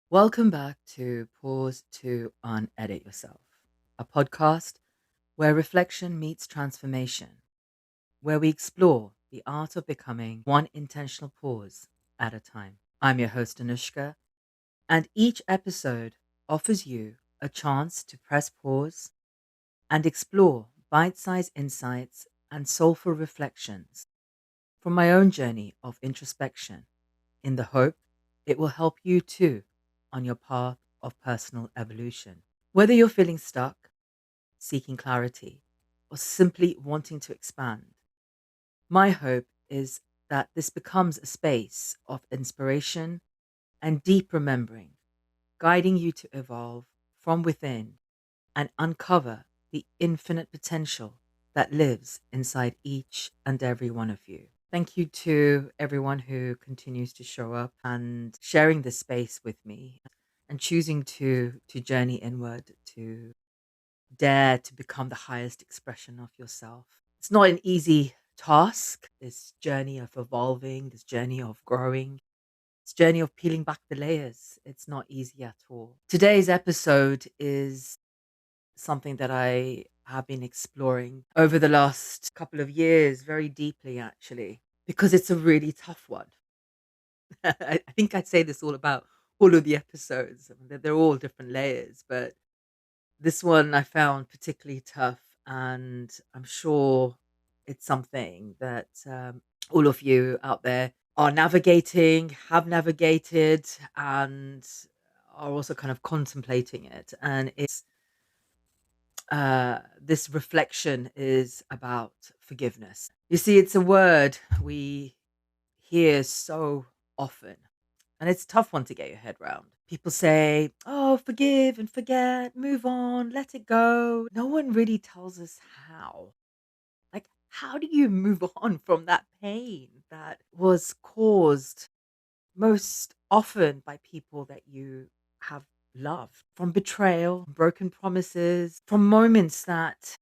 Welcome back to Pause to Unedit Yourself, a podcast where reflection meets transformation, where we explore the art of becoming one intentional pause at a time. I'm your host, Anushka, and each episode offers you a chance to press pause and explore bite sized insights and soulful reflections from my own journey of introspection in the hope it will help you too on your path of personal evolution. Whether you're feeling stuck, seeking clarity, or simply wanting to expand, my hope is that this becomes a space of inspiration and deep remembering, guiding you to evolve from within and uncover the infinite potential that lives inside each and every one of you. Thank you to everyone who continues to show up and sharing this space with me and choosing to journey inward, to dare to become the highest expression of yourself. It's not an easy task, this journey of evolving, this journey of growing, this journey of peeling back the layers. It's not easy at all. Today's episode is something that I have been exploring over the last couple of years very deeply, actually, because it's a really tough one. I think I'd say this all about all of the episodes. I mean, they're all different layers, but this one I found particularly tough, and I'm sure it's something that all of you out there are navigating, have navigated, and are also kind of contemplating it. And this reflection is about forgiveness. You see, it's a word we hear so often, and it's a tough one to get your head around. People say, oh, forgive and forget, move on, let it go. No one really tells us how. Like, how do you move on from that pain that was caused most often by people that you have loved, from betrayal, broken promises, from moments that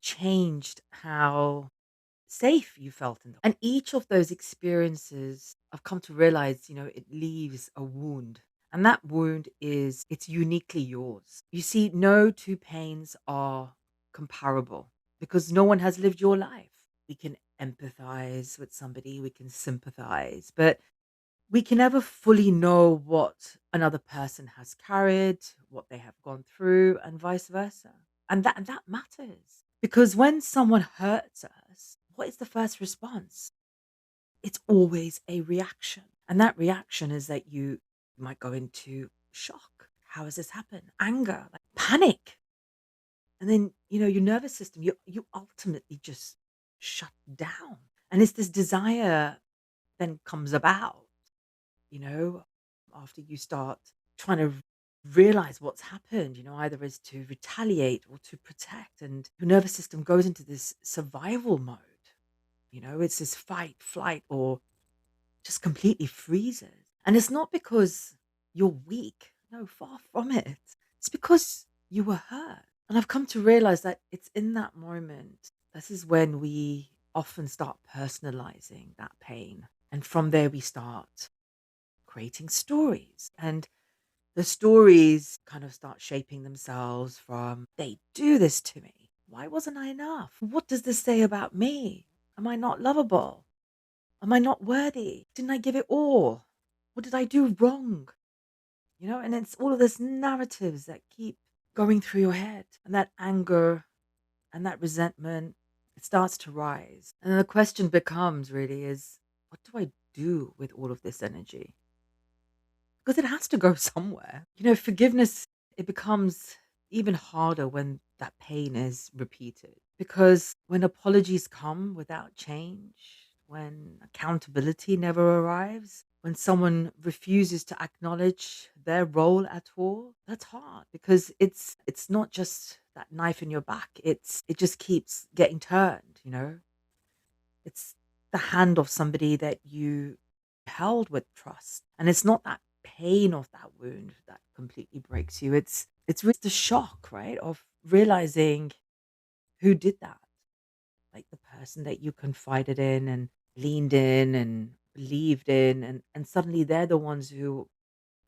changed how safe you felt in them. And each of those experiences, I've come to realize, it leaves a wound. And that wound it's uniquely yours. You see, no two pains are comparable because no one has lived your life. We can empathize with somebody, we can sympathize, but we can never fully know what another person has carried, what they have gone through, and vice versa. And that matters because when someone hurts us, what is the first response? It's always a reaction. And that reaction is that you might go into shock. How has this happened? Anger, like panic. And then, your nervous system, you ultimately just shut down. And it's this desire then comes about, you know, after you start trying to realize what's happened, either is to retaliate or to protect. And your nervous system goes into this survival mode. It's this fight, flight, or just completely freezes. And it's not because you're weak. No, far from it. It's because you were hurt. And I've come to realize that it's in that moment, this is when we often start personalizing that pain. And from there, we start creating stories. And the stories kind of start shaping themselves from, they do this to me. Why wasn't I enough? What does this say about me? Am I not lovable? Am I not worthy? Didn't I give it all? What did I do wrong? And it's all of this narratives that keep going through your head, and that anger and that resentment, it starts to rise. And then the question becomes really is, what do I do with all of this energy? Because it has to go somewhere. Forgiveness, it becomes even harder when that pain is repeated. Because when apologies come without change, when accountability never arrives, when someone refuses to acknowledge their role at all, that's hard because it's not just that knife in your back. It just keeps getting turned. It's the hand of somebody that you held with trust. And it's not that pain of that wound that completely breaks you. It's really the shock, right? Of realizing who did that. Like the person that you confided in and leaned in and believed in and suddenly they're the ones who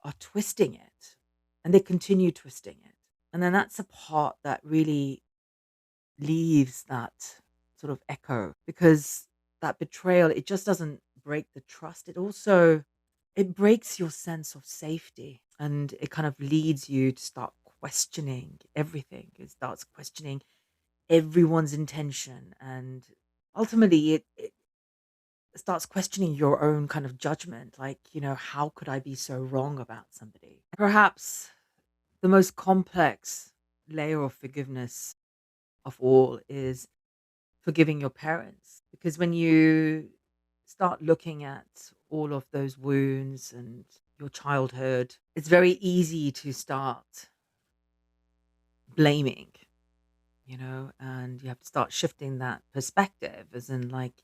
are twisting it, and they continue twisting it. And then that's a part that really leaves that sort of echo, because that betrayal, it just doesn't break the trust. It also, it breaks your sense of safety, and it kind of leads you to start questioning everything. It starts questioning everyone's intention, and ultimately it starts questioning your own kind of judgment, like, how could I be so wrong about somebody? Perhaps the most complex layer of forgiveness of all is forgiving your parents, because when you start looking at all of those wounds and your childhood, it's very easy to start blaming, and you have to start shifting that perspective, as in, like,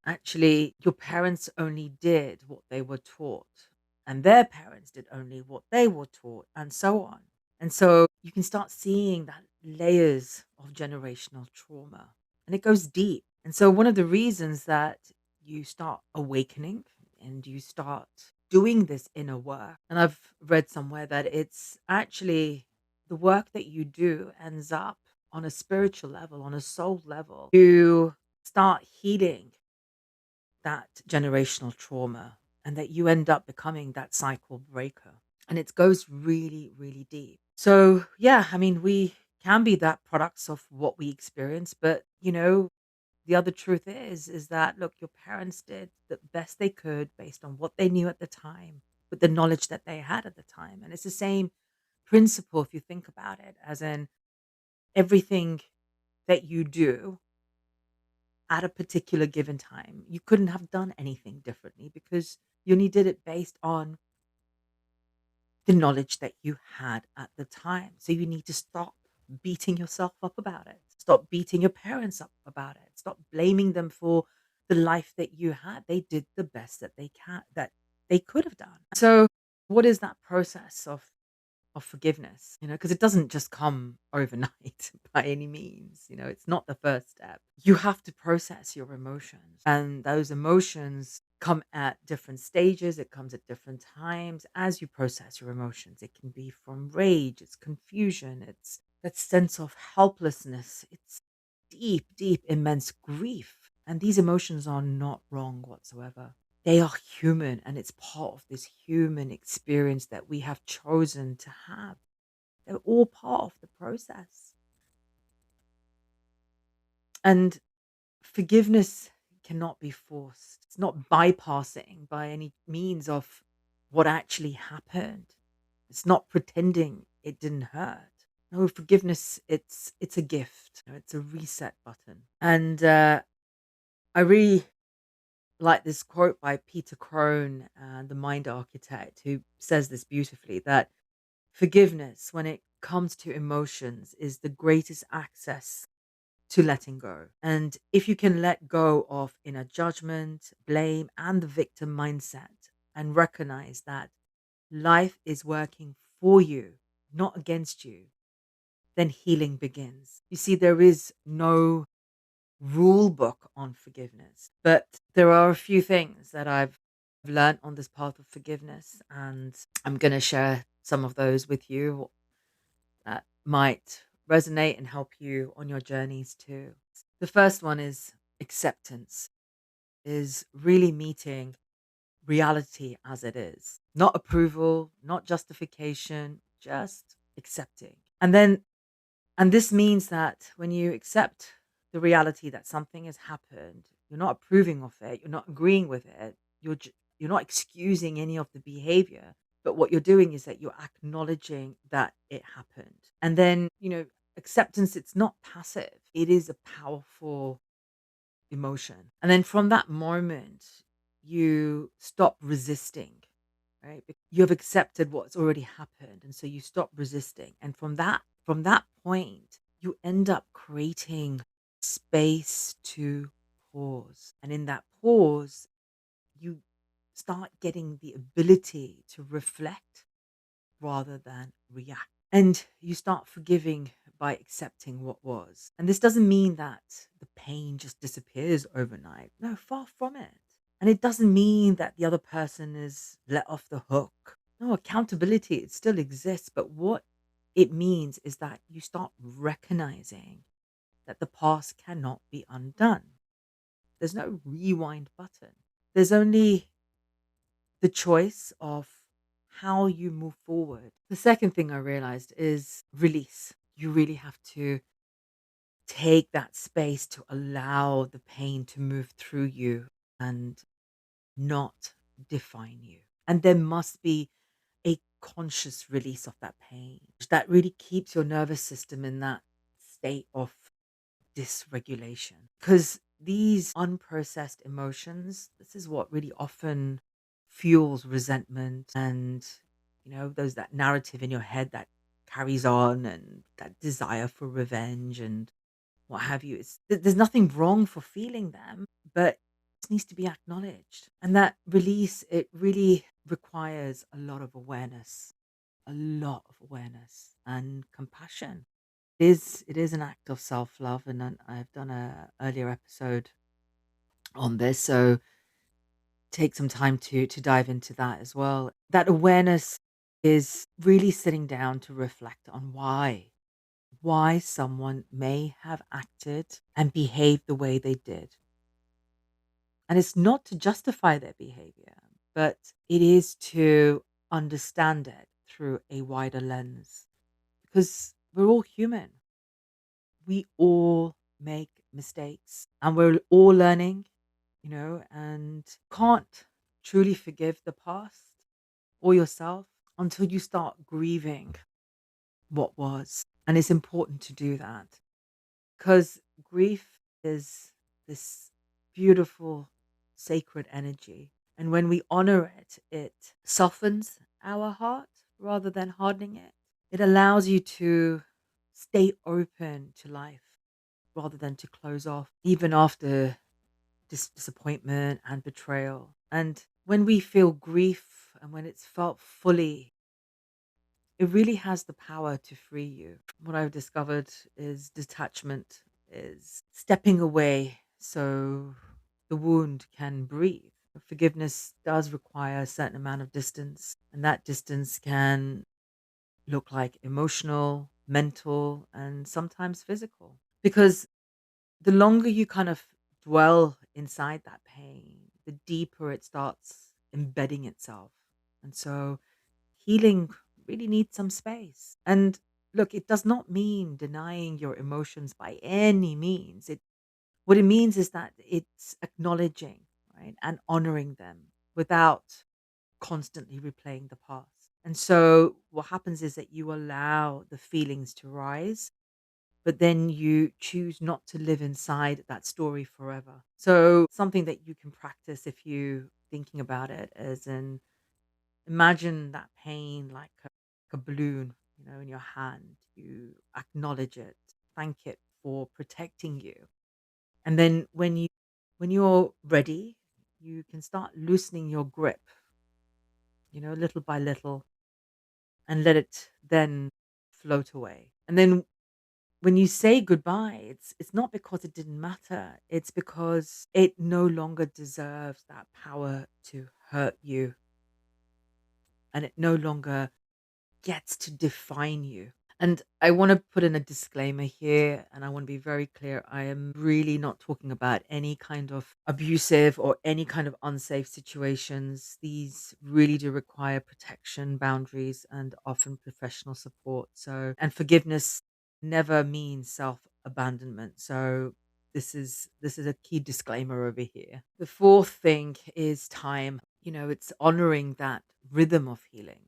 actually, your parents only did what they were taught, and their parents did only what they were taught, and so on. And so you can start seeing that layers of generational trauma, and it goes deep. And so, one of the reasons that you start awakening and you start doing this inner work, and I've read somewhere that it's actually the work that you do ends up on a spiritual level, on a soul level, to start healing that generational trauma, and that you end up becoming that cycle breaker. And it goes really, really deep. So, yeah, I mean, we can be that products of what we experience, but the other truth is that, look, your parents did the best they could based on what they knew at the time, with the knowledge that they had at the time. And it's the same principle if you think about it, as in everything that you do at a particular given time. You couldn't have done anything differently, because you only did it based on the knowledge that you had at the time. So you need to stop beating yourself up about it. Stop beating your parents up about it. Stop blaming them for the life that you had. They did the best that they could have done. So what is that process of forgiveness, because it doesn't just come overnight by any means. It's not the first step. You have to process your emotions, and those emotions come at different stages. It comes at different times as you process your emotions. It can be from rage, it's confusion, it's that sense of helplessness, it's deep, deep, immense grief. And these emotions are not wrong whatsoever. They are human, and it's part of this human experience that we have chosen to have. They're all part of the process. And forgiveness cannot be forced. It's not bypassing by any means of what actually happened. It's not pretending it didn't hurt. No, forgiveness, it's a gift. It's a reset button. And I really like this quote by Peter Crone, the mind architect, who says this beautifully, that forgiveness, when it comes to emotions, is the greatest access to letting go. And if you can let go of inner judgment, blame, and the victim mindset, and recognize that life is working for you, not against you, then healing begins. You see, there is no rule book on forgiveness, but there are a few things that I've learned on this path of forgiveness, and I'm going to share some of those with you that might resonate and help you on your journeys too. The first one is acceptance, is really meeting reality as it is. Not approval, not justification, just accepting. And this means that when you accept the reality that something has happened, you're not approving of it, you're not agreeing with it, you're not excusing any of the behavior, but what you're doing is that you're acknowledging that it happened. And then, acceptance, it's not passive. It is a powerful emotion. And then from that moment, you stop resisting, right? You have accepted what's already happened. And so you stop resisting. And from that point, you end up creating space to pause. And in that pause, you start getting the ability to reflect rather than react. And you start forgiving by accepting what was. And this doesn't mean that the pain just disappears overnight. No, far from it. And it doesn't mean that the other person is let off the hook. No, accountability, it still exists, but what it means is that you start recognizing that the past cannot be undone. There's no rewind button. There's only the choice of how you move forward. The second thing I realized is release. You really have to take that space to allow the pain to move through you and not define you. And there must be a conscious release of that pain that really keeps your nervous system in that state of dysregulation. Because these unprocessed emotions, this is what really often fuels resentment and, those that narrative in your head that carries on and that desire for revenge and what have you. There's nothing wrong for feeling them, but it needs to be acknowledged. And that release, it really requires a lot of awareness and compassion. It is an act of self-love, and I've done a earlier episode on this, so take some time to dive into that as well. That awareness is really sitting down to reflect on why someone may have acted and behaved the way they did. And it's not to justify their behavior, but it is to understand it through a wider lens because we're all human. We all make mistakes and we're all learning, and can't truly forgive the past or yourself until you start grieving what was. And it's important to do that because grief is this beautiful, sacred energy. And when we honor it, it softens our heart rather than hardening it. It allows you to stay open to life rather than to close off, even after disappointment and betrayal. And when we feel grief and when it's felt fully, it really has the power to free you. What I've discovered is detachment is stepping away so the wound can breathe. Forgiveness does require a certain amount of distance, and that distance can look like emotional, mental, and sometimes physical. Because the longer you kind of dwell inside that pain, the deeper it starts embedding itself. And so healing really needs some space. And look, it does not mean denying your emotions by any means. What it means is that it's acknowledging, right, and honoring them without constantly replaying the past. And so what happens is that you allow the feelings to rise, but then you choose not to live inside that story forever. So something that you can practice if you thinking about it as in imagine that pain like a balloon, in your hand. You acknowledge it, thank it for protecting you. And then when you're ready, you can start loosening your grip, little by little and let it then float away. And then when you say goodbye, it's not because it didn't matter. It's because it no longer deserves that power to hurt you and it no longer gets to define you. And I want to put in a disclaimer here, and I want to be very clear. I am really not talking about any kind of abusive or any kind of unsafe situations. These really do require protection, boundaries, and often professional support. So, and forgiveness never means self abandonment. So, this is a key disclaimer over here. The fourth thing is time. It's honoring that rhythm of healing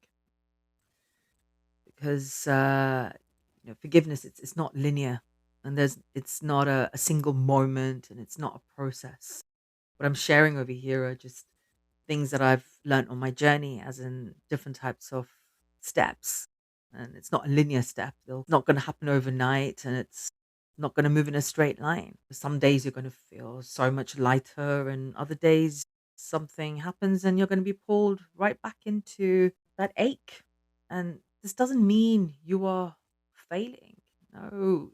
because forgiveness it's not linear and it's not a single moment and it's not a process. What I'm sharing over here are just things that I've learned on my journey as in different types of steps, and it's not a linear step. It's not going to happen overnight and it's not going to move in a straight line. Some days you're going to feel so much lighter and other days something happens and you're going to be pulled right back into that ache. And this doesn't mean you are failing. No,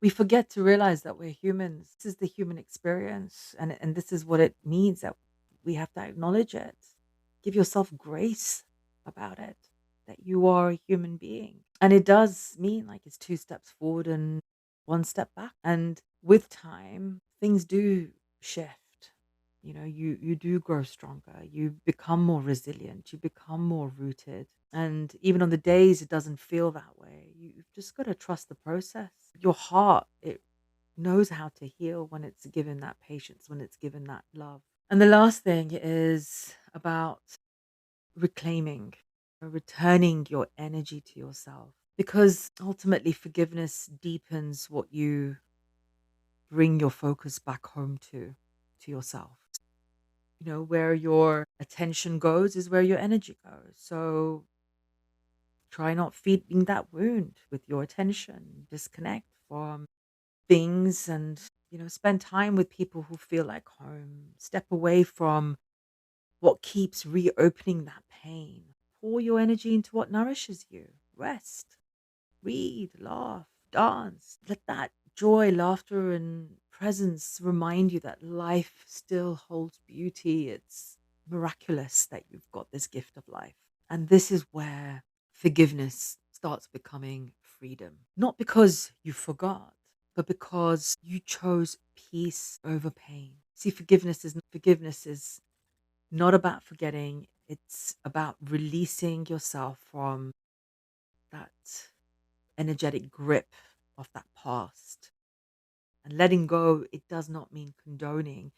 we forget to realize that we're humans. This is the human experience, and this is what it means that we have to acknowledge it. Give yourself grace. about it, that you are a human being. And it does mean like it's two steps forward and one step back. And with time, things do shift. You do grow stronger. You become more resilient. You become more rooted. And even on the days it doesn't feel that way, you've just got to trust the process. Your heart, it knows how to heal when it's given that patience, when it's given that love. And the last thing is about reclaiming or returning your energy to yourself. Because ultimately, forgiveness deepens what you bring your focus back home to yourself. Where your attention goes is where your energy goes. So try not feeding that wound with your attention. Disconnect from things and, spend time with people who feel like home. Step away from what keeps reopening that pain. Pour your energy into what nourishes you. Rest, read, laugh, dance. Let that joy, laughter, and presence remind you that life still holds beauty. It's miraculous that you've got this gift of life. And this is where forgiveness starts becoming freedom. Not because you forgot, but because you chose peace over pain. See, forgiveness is not about forgetting, it's about releasing yourself from that energetic grip of that past. And letting go, it does not mean condoning.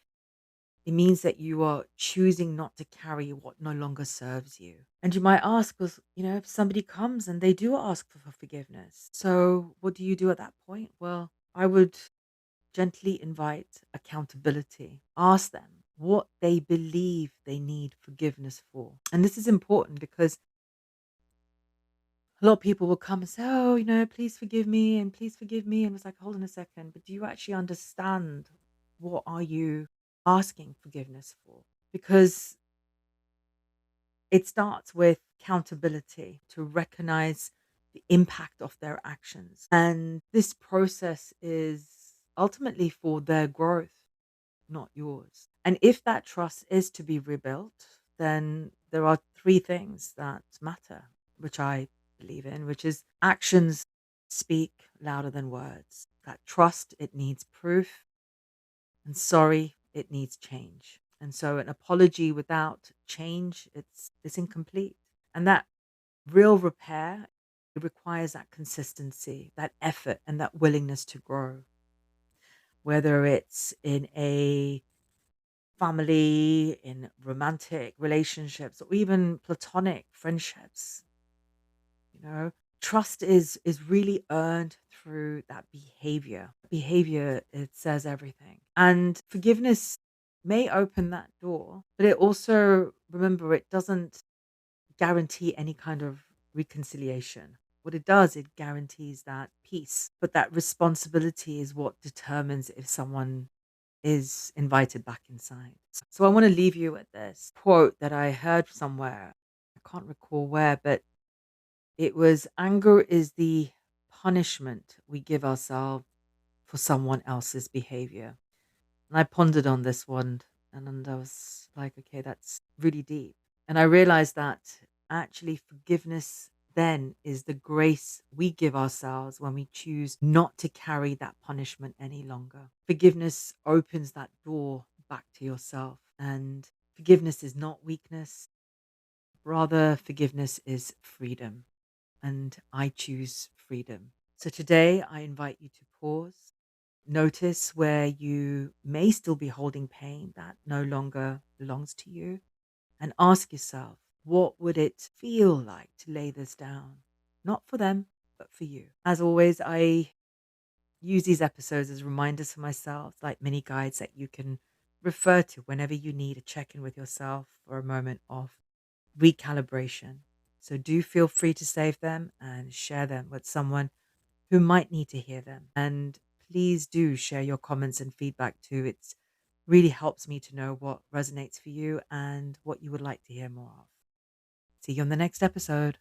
It means that you are choosing not to carry what no longer serves you. And you might ask, because, if somebody comes and they do ask for forgiveness, so what do you do at that point? Well, I would gently invite accountability. Ask them what they believe they need forgiveness for. And this is important because a lot of people will come and say, "Oh, please forgive me and please forgive me." And it's like, hold on a second, but do you actually understand what are you asking forgiveness for? Because it starts with accountability to recognize the impact of their actions. And this process is ultimately for their growth, not yours. And if that trust is to be rebuilt, then there are three things that matter, which I believe in, which is actions speak louder than words. That trust, it needs proof, and sorry, it needs change. And so an apology without change, it's incomplete. And that real repair, it requires that consistency, that effort, and that willingness to grow. Whether it's in a family, in romantic relationships, or even platonic friendships, you know, trust is really earned through that behavior. Behavior, it says everything. And forgiveness may open that door, but it also, remember, it doesn't guarantee any kind of reconciliation. What it does, it guarantees that peace. But that responsibility is what determines if someone is invited back inside. So I want to leave you with this quote that I heard somewhere. I can't recall where, but it was, anger is the punishment we give ourselves for someone else's behavior. And I pondered on this one and I was like, okay, that's really deep. And I realized that actually forgiveness then is the grace we give ourselves when we choose not to carry that punishment any longer. Forgiveness opens that door back to yourself. And forgiveness is not weakness, rather, forgiveness is freedom. And I choose freedom. So today I invite you to pause. Notice where you may still be holding pain that no longer belongs to you, and ask yourself, what would it feel like to lay this down? Not for them, but for you. As always, I use these episodes as reminders for myself, like mini guides that you can refer to whenever you need a check in with yourself or a moment of recalibration. So do feel free to save them and share them with someone who might need to hear them. And please do share your comments and feedback too. It's really helps me to know what resonates for you and what you would like to hear more of. See you on the next episode.